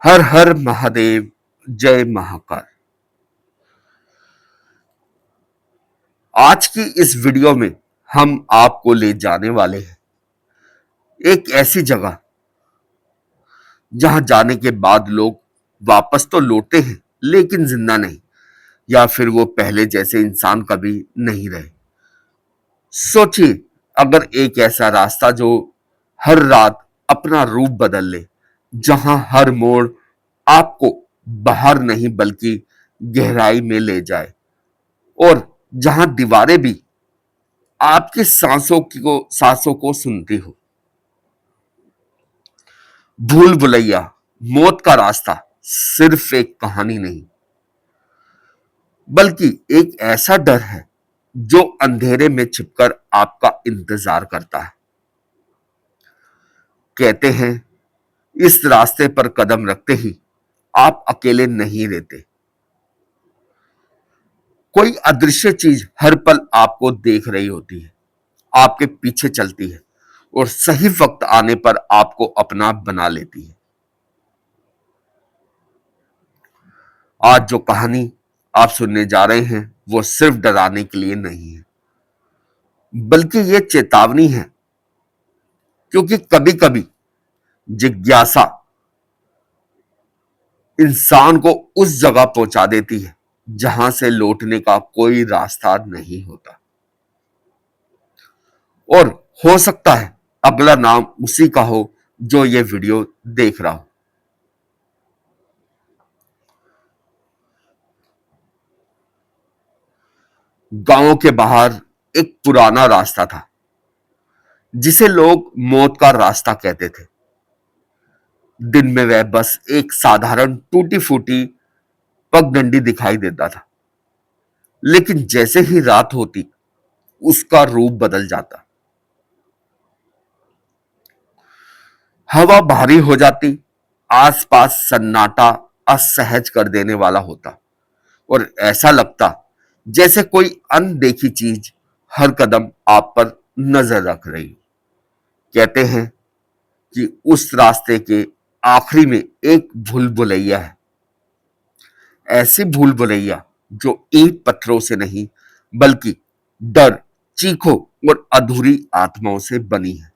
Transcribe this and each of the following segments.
हर हर महादेव। जय महाकाल। आज की इस वीडियो में हम आपको ले जाने वाले हैं एक ऐसी जगह जहां जाने के बाद लोग वापस तो लौटते हैं लेकिन जिंदा नहीं, या फिर वो पहले जैसे इंसान कभी नहीं रहे। सोचिए, अगर एक ऐसा रास्ता जो हर रात अपना रूप बदल ले, जहां हर मोड़ आपको बाहर नहीं बल्कि गहराई में ले जाए, और जहां दीवारें भी आपकी सांसों को सुनती हो। भूल भुलैया मौत का रास्ता सिर्फ एक कहानी नहीं, बल्कि एक ऐसा डर है जो अंधेरे में छिपकर आपका इंतजार करता है। कहते हैं, इस रास्ते पर कदम रखते ही आप अकेले नहीं रहते। कोई अदृश्य चीज हर पल आपको देख रही होती है, आपके पीछे चलती है और सही वक्त आने पर आपको अपना बना लेती है। आज जो कहानी आप सुनने जा रहे हैं वो सिर्फ डराने के लिए नहीं है, बल्कि ये चेतावनी है, क्योंकि कभी कभी जिज्ञासा इंसान को उस जगह पहुंचा देती है जहां से लौटने का कोई रास्ता नहीं होता। और हो सकता है अगला नाम उसी का हो जो ये वीडियो देख रहा हो। गांव के बाहर एक पुराना रास्ता था जिसे लोग मौत का रास्ता कहते थे। दिन में वह बस एक साधारण टूटी फूटी पगडंडी दिखाई देता था, लेकिन जैसे ही रात होती उसका रूप बदल जाता। हवा भारी हो जाती, आसपास सन्नाटा असहज कर देने वाला होता, और ऐसा लगता जैसे कोई अनदेखी चीज हर कदम आप पर नजर रख रही। कहते हैं कि उस रास्ते के आखिरी में एक भूल भुलैया है, ऐसी भूल भुलैया जो ईंट पत्थरों से नहीं बल्कि डर, चीखों और अधूरी आत्माओं से बनी है।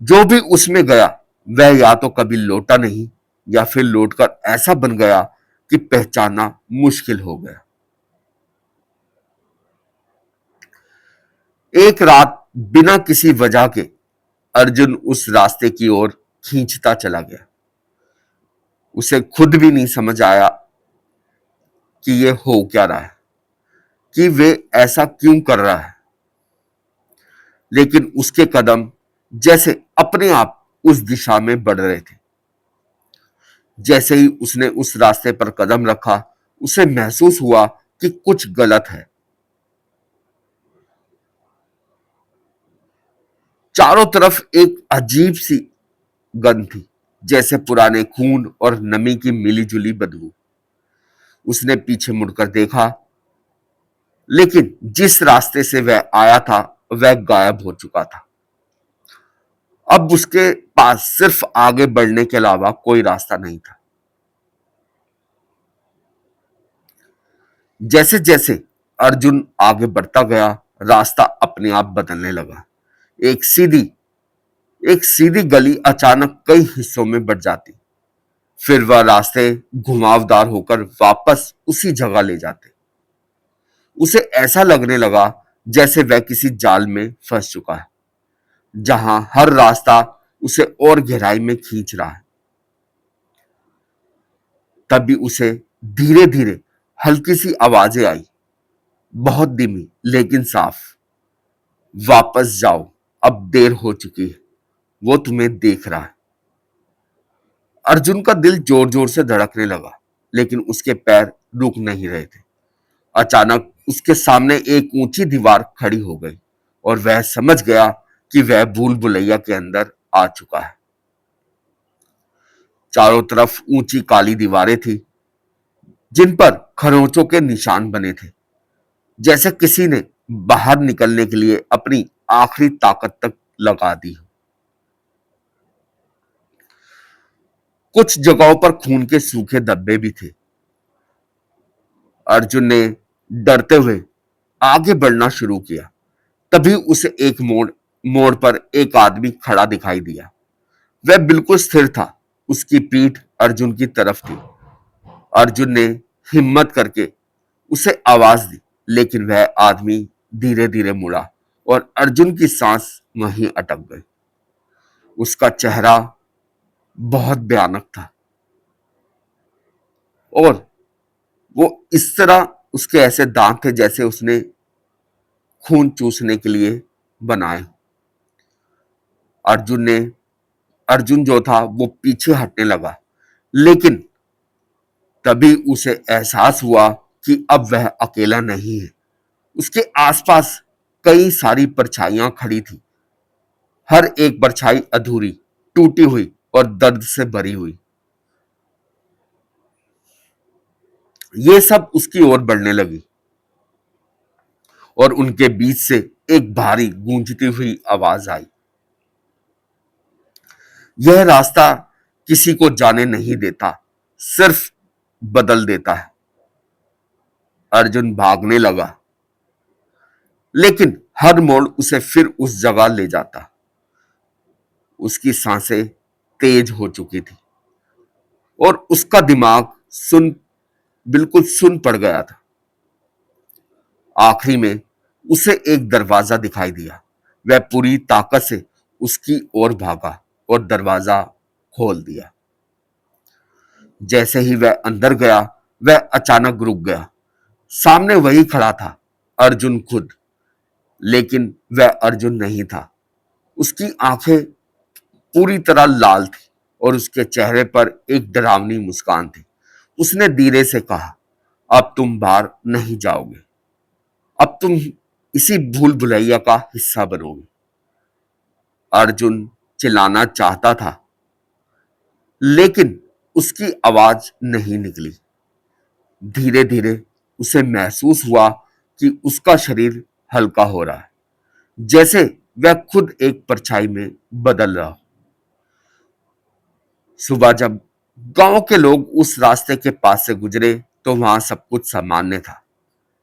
जो भी उसमें गया वह या तो कभी लौटा नहीं, या फिर लौटकर ऐसा बन गया कि पहचानना मुश्किल हो गया। एक रात बिना किसी वजह के अर्जुन उस रास्ते की ओर खींचता चला गया। उसे खुद भी नहीं समझ आया कि ये हो क्या रहा है, कि वे ऐसा क्यों कर रहा है। लेकिन उसके कदम जैसे अपने आप उस दिशा में बढ़ रहे थे। जैसे ही उसने उस रास्ते पर कदम रखा, उसे महसूस हुआ कि कुछ गलत है। चारों तरफ एक अजीब सी गंध थी, जैसे पुराने खून और नमी की मिलीजुली बदबू। उसने पीछे मुड़कर देखा, लेकिन जिस रास्ते से वह आया था वह गायब हो चुका था। अब उसके पास सिर्फ आगे बढ़ने के अलावा कोई रास्ता नहीं था। जैसे जैसे अर्जुन आगे बढ़ता गया, रास्ता अपने आप बदलने लगा। एक सीधी एक सीधी गली अचानक कई हिस्सों में बढ़ जाती, फिर वह रास्ते घुमावदार होकर वापस उसी जगह ले जाते। उसे ऐसा लगने लगा जैसे वह किसी जाल में फंस चुका है, जहां हर रास्ता उसे और गहराई में खींच रहा है। तभी उसे धीरे धीरे हल्की सी आवाजें आई, बहुत धीमी लेकिन साफ। वापस जाओ, अब देर हो चुकी है, वो तुम्हें देख रहा है। अर्जुन का दिल जोर जोर से धड़कने लगा, लेकिन उसके पैर रुक नहीं रहे थे। अचानक उसके सामने एक ऊंची दीवार खड़ी हो गई, और वह समझ गया कि वह भूल भुलैया के अंदर आ चुका है। चारों तरफ ऊंची काली दीवारें थी, जिन पर खरोंचों के निशान बने थे, जैसे किसी ने बाहर निकलने के लिए अपनी आखिरी ताकत तक लगा दी हो। कुछ जगहों पर खून के सूखे धब्बे भी थे। अर्जुन ने डरते हुए आगे बढ़ना शुरू किया। तभी उसे एक मोड़ मोड़ पर एक आदमी खड़ा दिखाई दिया। वह बिल्कुल स्थिर था। उसकी पीठ अर्जुन की तरफ थी। अर्जुन ने हिम्मत करके उसे आवाज दी, लेकिन वह आदमी धीरे धीरे मुड़ा और अर्जुन की सांस वहीं अटक गई। उसका चेहरा बहुत भयानक था और वो इस तरह, उसके ऐसे दांत थे जैसे उसने खून चूसने के लिए बनाए। अर्जुन ने अर्जुन जो था वो पीछे हटने लगा, लेकिन तभी उसे एहसास हुआ कि अब वह अकेला नहीं है। उसके आसपास कई सारी परछाइयां खड़ी थी। हर एक परछाई अधूरी, टूटी हुई और दर्द से भरी हुई। ये सब उसकी ओर बढ़ने लगी और उनके बीच से एक भारी गूंजती हुई आवाज आई। यह रास्ता किसी को जाने नहीं देता, सिर्फ बदल देता है। अर्जुन भागने लगा, लेकिन हर मोड़ उसे फिर उस जगह ले जाता। उसकी सांसें तेज हो चुकी थी और उसका दिमाग बिल्कुल सुन पड़ गया था। आखिरी में उसे एक दरवाजा दिखाई दिया। वह पूरी ताकत से उसकी ओर भागा और दरवाजा खोल दिया। जैसे ही वह अंदर गया, वह अचानक रुक गया। सामने वही खड़ा था, अर्जुन खुद। लेकिन वह अर्जुन नहीं था। उसकी आंखें पूरी तरह लाल थी और उसके चेहरे पर एक डरावनी मुस्कान थी। उसने धीरे से कहा, अब तुम बाहर नहीं जाओगे। अब तुम इसी भूल भुलैया का हिस्सा बनोगे। अर्जुन चिल्लाना चाहता था, लेकिन उसकी आवाज नहीं निकली। धीरे धीरे उसे महसूस हुआ कि उसका शरीर हल्का हो रहा है, जैसे वह खुद एक परछाई में बदल रहा हो। सुबह जब गांव के लोग उस रास्ते के पास से गुजरे तो वहां सब कुछ सामान्य था।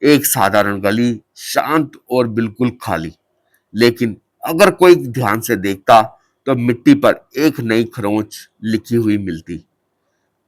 एक साधारण गली, शांत और बिल्कुल खाली। लेकिन अगर कोई ध्यान से देखता तो मिट्टी पर एक नई खरोंच लिखी हुई मिलती,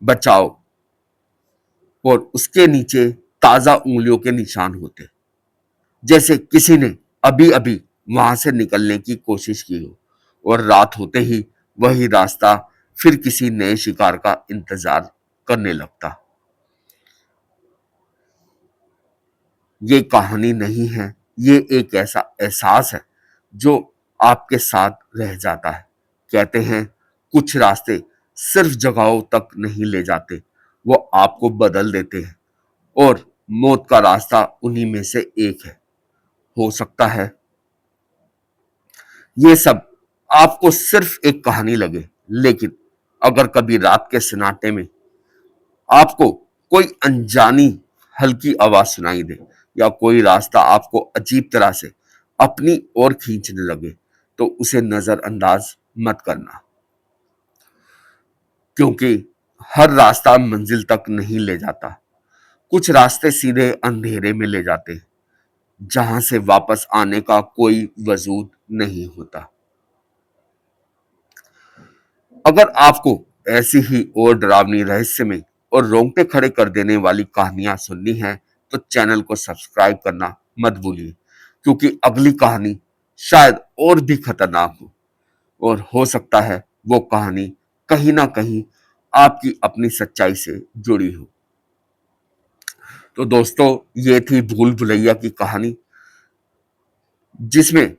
बचाओ, और उसके नीचे ताजा उंगलियों के निशान होते, जैसे किसी ने अभी अभी वहां से निकलने की कोशिश की हो। और रात होते ही वही रास्ता फिर किसी नए शिकार का इंतजार करने लगता। ये कहानी नहीं है, ये एक ऐसा एहसास है जो आपके साथ रह जाता है। कहते हैं कुछ रास्ते सिर्फ जगहों तक नहीं ले जाते, वो आपको बदल देते हैं। और मौत का रास्ता उन्हीं में से एक है। हो सकता है ये सब आपको सिर्फ एक कहानी लगे, लेकिन अगर कभी रात के सन्नाटे में आपको कोई अनजानी हल्की आवाज सुनाई दे या कोई रास्ता आपको अजीब तरह से अपनी ओर खींचने लगे, तो उसे नजरअंदाज मत करना, क्योंकि हर रास्ता मंजिल तक नहीं ले जाता। कुछ रास्ते सीधे अंधेरे में ले जाते हैं, जहां से वापस आने का कोई वजूद नहीं होता। अगर आपको ऐसी ही और डरावनी, रहस्यमय और रोंगटे खड़े कर देने वाली कहानियां सुननी है तो चैनल को सब्सक्राइब करना मत भूलिए, क्योंकि अगली कहानी शायद और भी खतरनाक और हो सकता है वो कहानी कहीं ना कहीं आपकी अपनी सच्चाई से जुड़ी हो। तो दोस्तों, ये थी भूल भुलैया की कहानी, जिसमें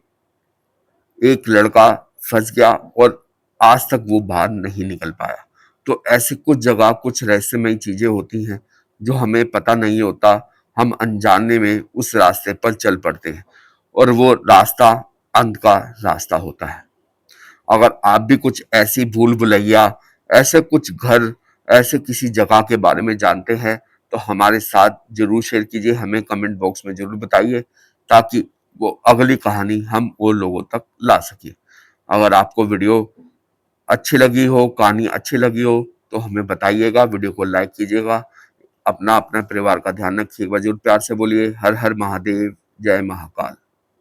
एक लड़का फंस गया और आज तक वो बाहर नहीं निकल पाया। तो ऐसे कुछ जगह, कुछ रहस्यमय चीजें होती हैं जो हमें पता नहीं होता। हम अनजाने में उस रास्ते पर चल पड़ते हैं और वो रास्ता अंत का रास्ता होता है। अगर आप भी कुछ ऐसी भूल भुलैया, ऐसे कुछ घर, ऐसे किसी जगह के बारे में जानते हैं तो हमारे साथ जरूर शेयर कीजिए, हमें कमेंट बॉक्स में जरूर बताइए, ताकि वो अगली कहानी हम और लोगों तक ला सके। अगर आपको वीडियो अच्छी लगी हो, कहानी अच्छी लगी हो, तो हमें बताइएगा, वीडियो को लाइक कीजिएगा। अपना अपना परिवार का ध्यान रखिएगा। जरूर प्यार से बोलिए हर हर महादेव, जय महाकाल।